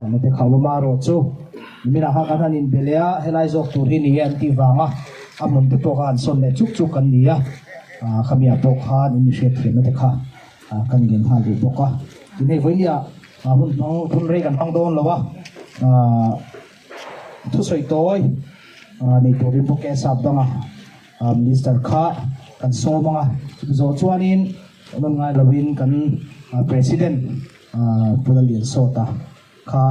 Ano te khawa maro chu mina ha kan in belea helai jok tur hi ni anti wanga amon te to kan son le chuk chuk kan nia khamia to khan in she thena te kha kan gen ha du boka ni voinia hun bang thun re kan pang don lawa thu soi toy ni to ri boke sab danga minister kha kan so manga zo chuanin non ngai lovin kan president pulalian sota kha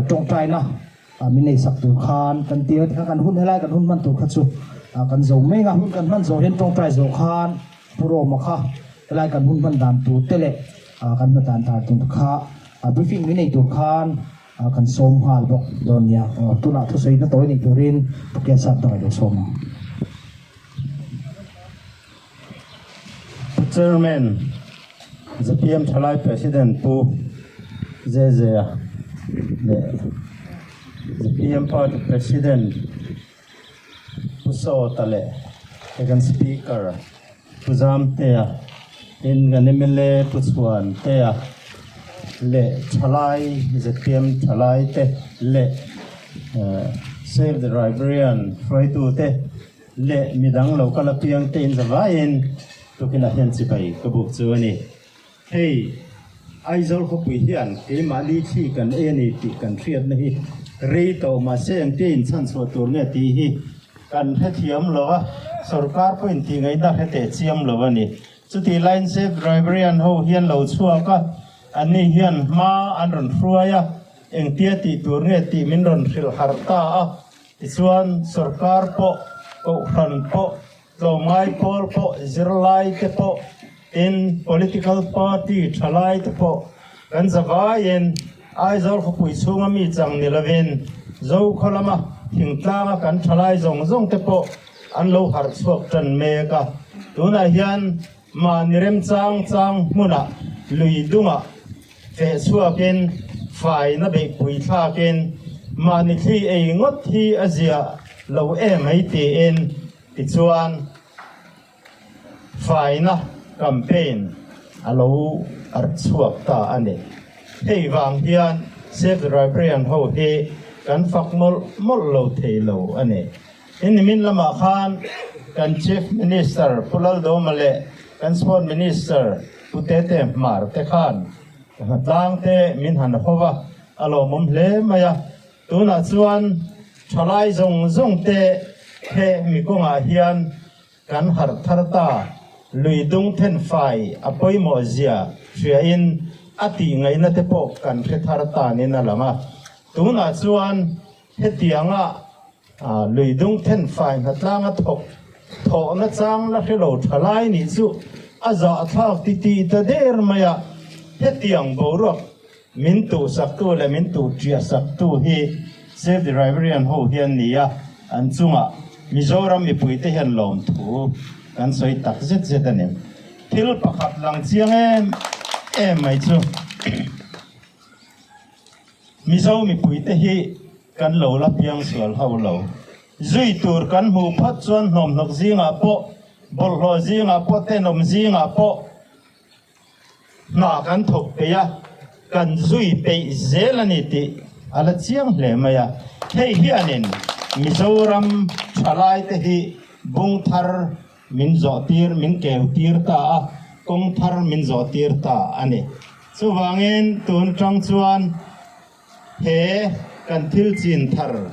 trong trai na min nei sak tur khan kan tia kan hun helai kan hun man tur kha chu kan zo me nga hun kan man zo hen trong trai zo khan puro ma kha helai kan hun man dam tu tele kan na tan tar tu kha briefing min nei tur khan kan som hal bok don ya tu na thu sei na toy ni turin ke sa toy do som Chairman, the PM Thalai President Pu Zezea, the PM Party President Puso Tale, second Speaker Puzam Tea, in Ganimele Puswan Tea, Le Thalai, the PM Thalai Te, Le Save the Librarian, Fraitu Te, Le Midang Local Piang Te in the Vain. Tôi khi nào hiện tại cái bộ chưa này, hey, ai rồi có bị hiện cái mà đi thi cần e này thì cần thiệt này, rây tàu mà xem tiền sản xuấtตัวเนี่ยที่กันให้เทียมหรอวะสรการเป็นที่ไงได้ให้แต่เทียมหรอวะนี่สุดที่ line save librarian เขาเฮียนเราชั่วก็อันนี้เฮียนมาอันรอนฟรัวยะเองเตี้ยที่ตัวเนี่ยที่มินรอนฟิลฮาร์ตาที่ส่วนสรการโปก็รันโปเราไม่พอพอจะไล่เฉพาะ in political party ทลายเฉพาะกันจะว่าเย็นไอ้เจ้าเขาปุยสูงมีจังนี่ละเวนเจ้าเขาละมาถึงตากันทลายจงเฉพาะอันเราหาสวกจันเมกะตัวนั้นเฮียนมานิเรมจังมุนะลุยดุงะเฟสวกินฝ่ายนับปุยท่ากินมานิที่เองดที่อาเซียเราไม่ตีเองติดส่วนฝ่ายนะแคมเปญเราอัดสวกตาอันนี้ให้วางเพียนเซฟไลบรารีนเขาให้กันฝักมลเราเทเราอันนี้อินมินละมาขานกันชีฟมินิสเตอร์พุลลโดมาเลกันสปอร์ตมินิสเตอร์พุเตเตมาร์เตขานต่างเตมินหันเขาว่าอารมณ์มุมเล่มายาตัวนั้นส่วนชลายจงเตเฮมีกงอาเฮียนกันหัดทาร์ตาลุยดุงเทนไฟอภัยโมเซียเชียอินอติไงนัทปกกันเททาร์ตานี่นั่นละมาตัวนั้นส่วนเฮตียงลุยดุงเทนไฟนัดล่างถกนัดจังนัดเล่าทลายนี่จู่อาจจะทักตีตะเดอร์มายาเฮตียงบรุกมินตูสักตัวและมินตูเจียสักตัวฮีเซฟเดอะไลบรารีนโฮเฮียนนี่อันจุงมิโซรัมมีปุยเตเห็นลมถูกันสวยตักเจ็ดเนี่ยทิลประคับหลังเชียงไม่จูมิโซมีปุยเตฮีกันเหลาลับยังสวนเขาเหลาจุยตูร์กันหูพัดจวนนมนกziงอาโปบอลโลziงอาโปเตนมziงอาโปหน้ากันถกเปียกันจุยไปเซลนิติอะไรเชียงเลยไหมอะเฮียนินมิโซรัมทลายเตฮีบุงทาร์มินจอตีร์มินเกวตีร์ตากงทาร์มินจอตีร์ตาอันนี้สุวางเงินตุนจังจวนเฮกันทิลจินทาร์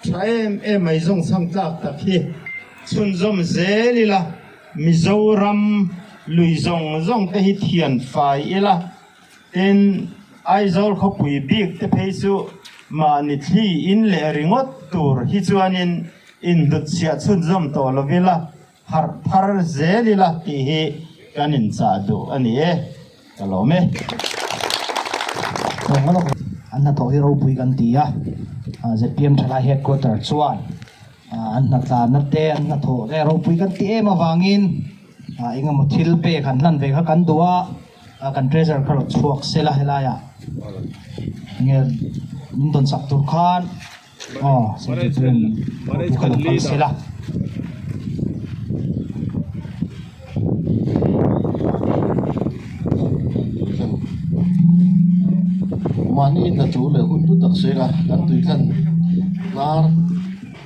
ใช้ไม่จงสังกัดตะกี้สุนจอมเซลิละมิโซรัมลุยจงเตฮีเทียนไฟละเอ็นไอโซลเขาปุยบิกเตเพซูมานิที่อินเลริงอตตูร์ฮิจวานินอินดุษยาสุนจอมโตลวิละฮาร์เซลิละที่เฮกันอินซาดูอันนี้กะโลเมตรงนั้นอันนั้นตัวที่เราปุยกันตีจะเตรียมทลายเฮดควอเตอร์ชวนอันนั้นตานัดเตอันนั้นตัวที่เราปุยกันตีมาวางินเองมาทิลเปขันนั่นเวกันตัวกันเทรเซอร์คาร์ลชวกเซลาเฮลายะเงี้ยมินต้นสักตุรคานสิ่งที่เป็นบุคคลของเซลาMani in ta chu le hun tu tak se ga kan tui kan nar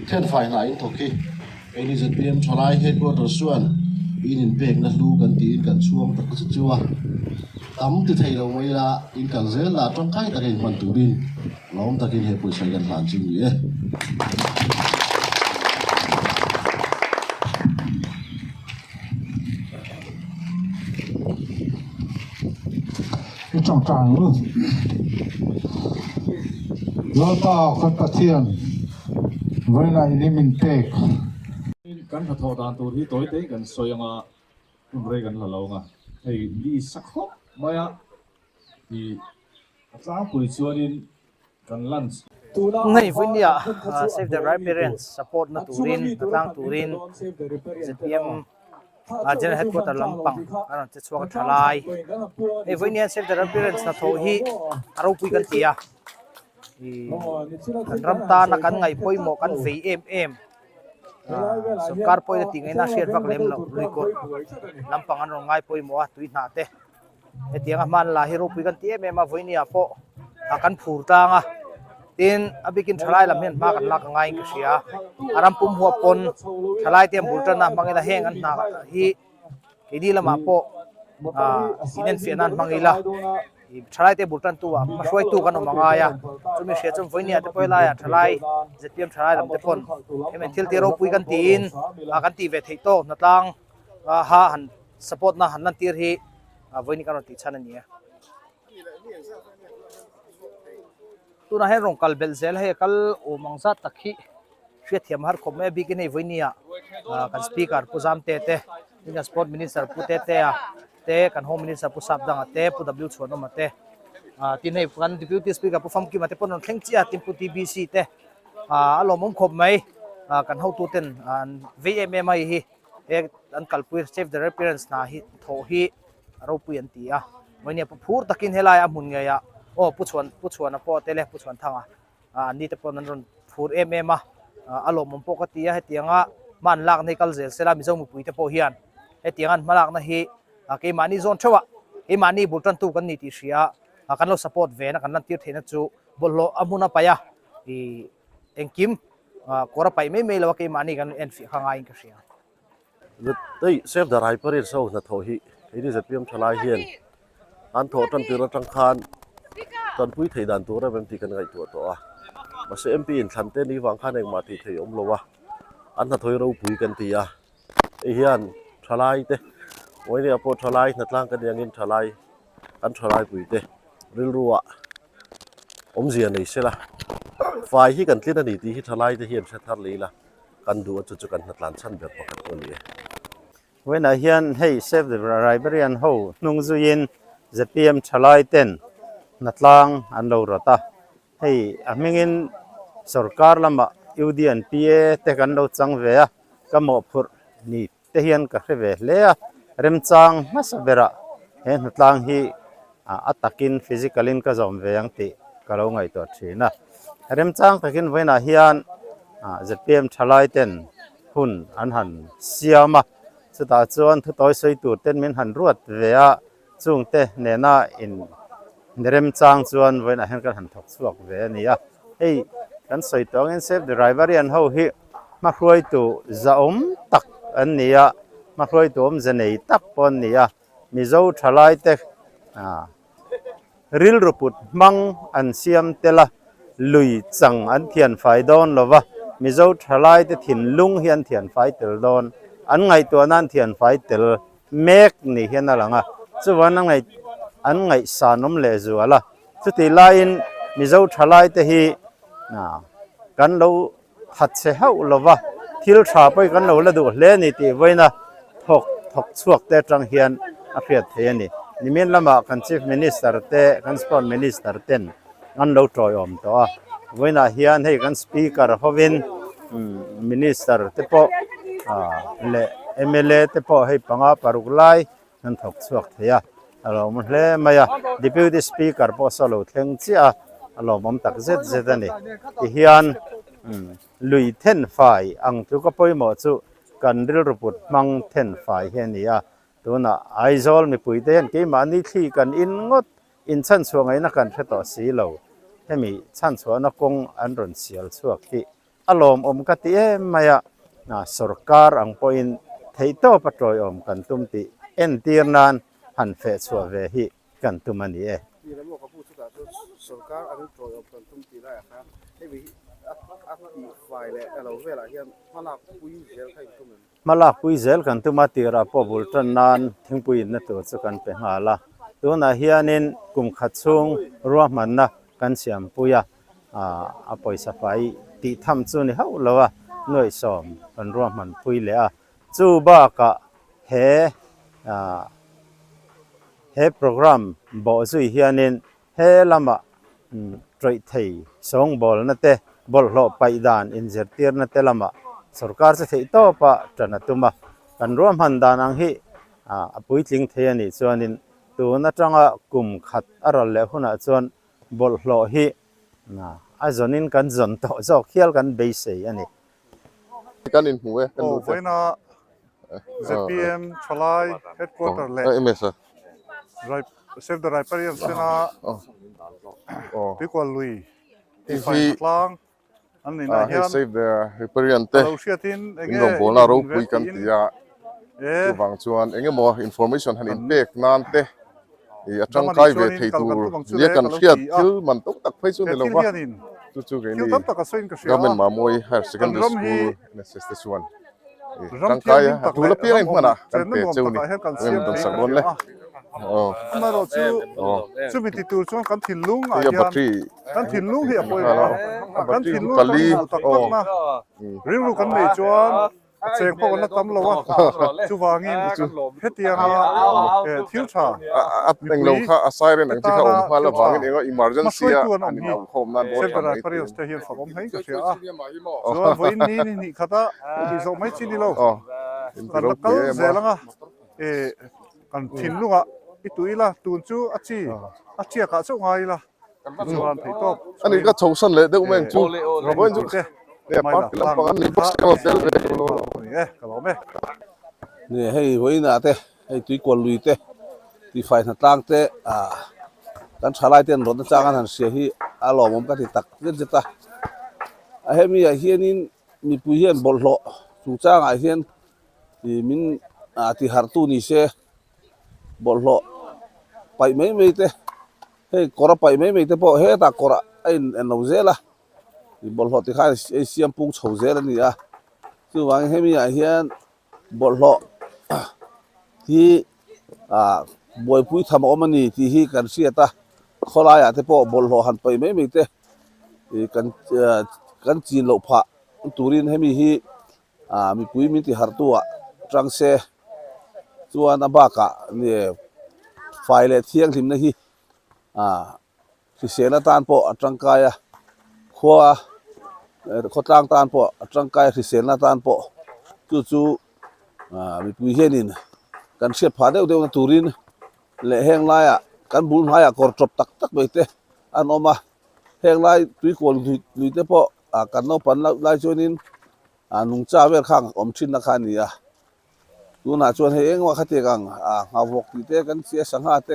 then fai na in thoki any ZPM cholai headquarters suan in pek na lu kan ti in kan chuang tak chu chuwa tam ti thei lo mai la in kan zel la tong kai ta ken man tu bin lom ta kin he pu sai kan lan chu ni e cái trọng tràng luôn lo tao khát bát thiên với lại đi mình tệ kan tha tho dan tur hi toy te kan soyanga umre kan lalonga hei li sakho maya di atla pui chuanin kan lunch ngay với nia save the right parents support na turin tang turin ZPM general headquarter lampang aron che chuang thalai e với nia save the right parents na tho hi aro pui kan tia kan ramta na kan ngai poimo kan vmm सरकार पोइ तिंgai na share vak lem lo record lampang an rongai poi mo a tui na te etianga man la hero pui kan ti em ma voinia po akan phur tanga tin abikin thalai lam hen ma kan la ka ngai ka sia aram pum huwa pon thalai tem bulta na mangila heng an na hi kidi lama po inen fianan mangila thalai te bultan tuwa masoi tu kan manga ya chumi she chum voinia te poila ya thalai ZPM thalai lam te pon emen thil te ro pui kan tin kan ti ve thei to na tlang ha han support na han nan tir hi voini kan ti chana ni tu na he rong kal bel zel he kal o mangza takhi hria thiam har khom me bikin ei voinia kan speaker puzam te te in sport minister pu te te a te kan home minister pu sap dang te pu w chuan ma te tin nei kan deputy speaker pu fam ki ma te pon thleng chia tim pu tbc te alo mom khop mai kan ho tu ten vmm mai hi ek an kalpui save the appearance na hi tho hi ro pu an ti a moine pu phur takin helai a mun nge ya o pu chuan a po te le pu chuan thanga ni te pon an ron phur mm a alo mom po ka ti a hetianga man lak nei kal zel sela mi zo mu pui te po hian hetiangan malak na hi ke mani zone thawa e mani bultan tu kan ni ti sia kan lo support ve na kan lan tir thena chu bollo amuna paya i engkim kora pai me lo ke mani kan en fi khanga in ka sia đây save the right parents sau na thoi hi ini ZPM thalai hian an tho tan tira tang khan tan pui thei dan tur em ti kan ngai tu to a ma se MP in than te ni wang khan ek ma ti thei om lo wa an na thoi ro pui kan ti a e hian thalai te oi ni apo thalai na tlang kan yang in thalai an thalai pui te ril ruwa om zia nei sela fai hi kan tlin ani ti hi thalai te hian sa thar leila kan du chu chu kan natlan chan ber pakat ko ni when I hear hey save the library and ho nung zuin ZPM thalai ten natlang an lo rata hey amingin sarkar lama UDN PA te kan lo chang ve a kamo phur ni te hian ka ve le a rem chang masabera he natlang hi atakin physicalin ka zom ve yang ti kalo ngai to thina rem chang takin when I hear ZPM thalai ten hun an han siama chuta chuan thu toy soi tur ten min han ruat ve a chung te nena in nerem chang chuan voina hen kan han thok chuak ve ni a ei kan soi tong in save the rivalry an ho hi ma hroi tu zaom tak an ni a ma hroi tu om zanei tak pon ni a mizo thalai te ril ruput mang an siam tela lui chang an thian fai don lova mizo thalai te thin lung hian thian fai tel don an ngai to nan thian fai tel mek ni hian alanga chuwan an ngai sanom le zu ala chuti lain mizo thalai te hi kan lo that se hau lova thil tha pai kan lo la du hle ni ti voina thok chuak te tang hian a hriat the ani nimen lama kan chief minister te kan sport minister ten an lo troi om to a voina hian hei kan speaker hovin minister te po le MLA te po hei panga paruklai nan thok chuak theya alo mun hle maya deputy speaker po solo thleng chia alo mom tak zet zet ani ti hian lui then fai ang tu ka poimo chu kan ril ruput mang then fai henia tuna aizol mi puite hen ke mani thli kan in ngot in chan chuangai na kan theto si lo hemi chan chuan kong an ron sial chuak hi alom ka ti maya na sarkar ang point thei to patroi kan tum ti en tir nan han fe chua ve hi kan tum ani सरकार अभी प्रोग्राम कर तुम तीला है ना ये भी आपकी फाइल है अलाउ वेला ये मला पुई जेल खाई तुम malak pui zel kan tuma tira po bultan nan thingpui na to chu kan pe hala tuna hianin kum khachung ruah man na kan siam puya a poisa pai ti tham chu ni hau lawa noi som kan ruah man pui le a chu ba ka he program bo zui hianin he lama troi thei song bol na te bol lo pai dan in zertir na te lama सरकार से थे तो पा टना तुमा कंरोम हंदान अंगी अपुई लिंग थे यानी चुनिन तो न चंगा कुम खत अरल ले हुना चुन बोल लो ही ना अजनिन कन जन तो जो खेल कन बेसे यानी kan in huwe kan Oh, Voina ZPM Chalai headquarter le. emesa Right, save the riparian sena. oh Equal Louis. if Fine he lang. Anh he hian. save the riparian te Kalau siatin in lo bola ro pui kan tia Eh, wang chuan enge mo information han in pek nan te i atang kai ve thei tur ye kan khiat thil man tok tak phai chu ne lo wa hianin. chu chu ge Kil ni tam taka soin ka sia. government ma moi higher secondary Kan ram hi- school nss te chuan Ram tang kai thiam tak tu la pi ang mana kan chen pe nom cheu taka ni hian kan em siam dong thei sak ka bon le sia. oh Ama ro chu oh chu bi ti tur chuan kan thin lung a ya hian. battery Kan thin lung hi apoi Hello. kan Battery thin lung kali. tak Oh. tak na. Ring lu kan nei chuan cheng pho kan la tam lo wa. Chu wangin hetiang thil tha. at eng lo kha a siren ang ti kha om khala wangin enga emergency Masoi a tuan ani ang hi. om khom nan bo Save the kan riparian te hian fakom hei ka sia. Chuan voin ni khata ti zo mai chi ni lo. oh Kan la kal zelanga kan thin lunga ituila tun chu achi ka chu ngai la. Chuan thei top. ani ka chousan le de umen chu roboin chu te. ya Mai park la la pangan ni pas ka tel le lo kalau me. nè hay với nè thế hay tùy quân lùi thế thì phải là tăng thế kan chalai ten ron cha kan han sia hi alo mom ka ti tak jet jeta a he mi a hianin mi pu hian bol lo chu cha nga hian ti min ti har tu ni se bol lo pai mấy te he kora pai mấy te po he ta kora ai no zela ti bol lo ti khai siam pung chho zela ni a chu wang he mi a hian bol lo thì bồi pui tham om ani thì hi kan sia ta kholai a te po bol lo han pai mấy te kan chin lo pha turin hemi hi mi pui mi ti har tua trang se chuan abaka ni file thiang hlim na hi si se na tan po atang kaya khwa khotang tan po atang kaya si se na tan po chu mi pui henin kan siat pha deuh na turin le heng lai a kan bul hai a kor top tak tak mai te an oma heng lai tui kol lui te po kan no pan lai chuanin nung cha vel khang om thin na khan ni a tu na chuan he eng wa khate kang ngawok ti te kan sia sangha te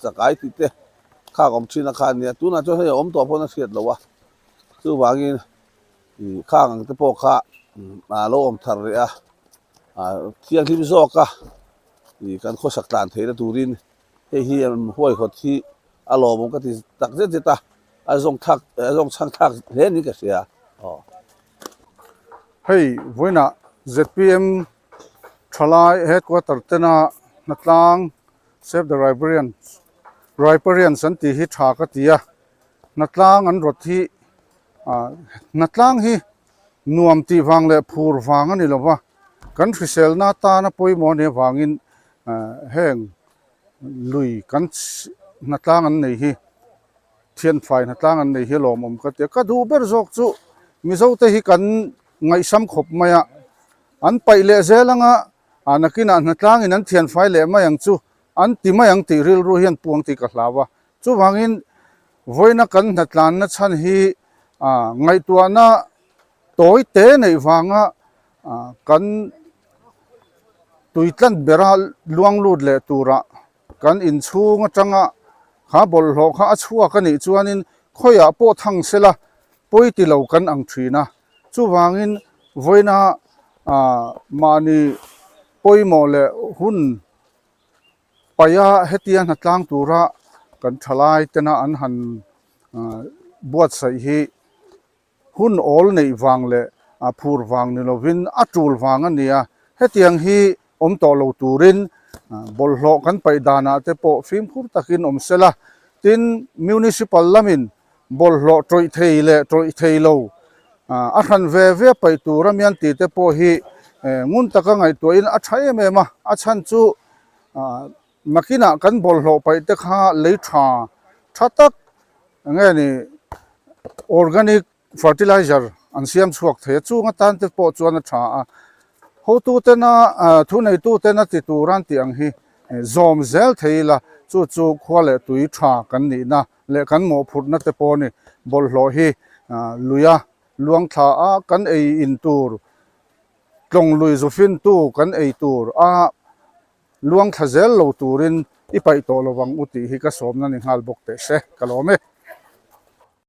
chakai ti te khang om thin na khan ni tu na chuan he om to pon na siat lo wa chu wangin khang te po kha lo om thar re a thiang hlim zoka kan kho sak tan theina turin he hi hoi khot hi alo mong ka ti tak je ta azong chang thak le ni ka sia Hey, voina ZPM Chalai headquarter tena natlang save the riparian san ti hi tha ka tia natlang an rot hi natlang hi nuam ti wang le phur wang ani lova kan frisel na ta na poi mo ne wangin heng lui kan natlang an nei hi thian phai natlang an nei hi lom om ka te ka du ber jok chu mi zo te hi kan ngai sam khop maya an pai le zelanga anakina natlang in an thian phai le mayang chu an ti mayang ti ril ru hian puang ti ka hlawa chu wangin voina kan natlan na chan hi ngai tuana toy te nei wanga kan tuitlan bera luang lut le tura kan in chunga tanga kha bol ho kha achua ka ni chuanin khoya po thang sela poi ti lo kan ang thina chu wangin voina mani poi mo le hun paya hetian hatlang tura kan thalai tena an han buat sai hi hun ol nei wang le phur wang ni lovin atul wang ania hetiang hi om to lo turin bol hlo kan pai dana te po phim khur takin om sela tin municipal lamin bol hlo troi thei lo a than ve pai tura mian ti te po hi ngun taka ngai to in a thai me ma a chan chu makina kan bol hlo pai te kha le thatak nge ni organic fertilizer an siam chuak the chu nga tan te po chuan a tha a ho tu te na thu nei tu te na ti turan ti ang hi zom zel theila chu khwale tui tha kan ni na le kan mo phut na te po ni bol hlo hi luya luang tha a kan ei in tur tlong lui zufin tu kan ei tur a luang thazel lo turin ipai to lowang uti hi ka som na ni ngal bok te se kalome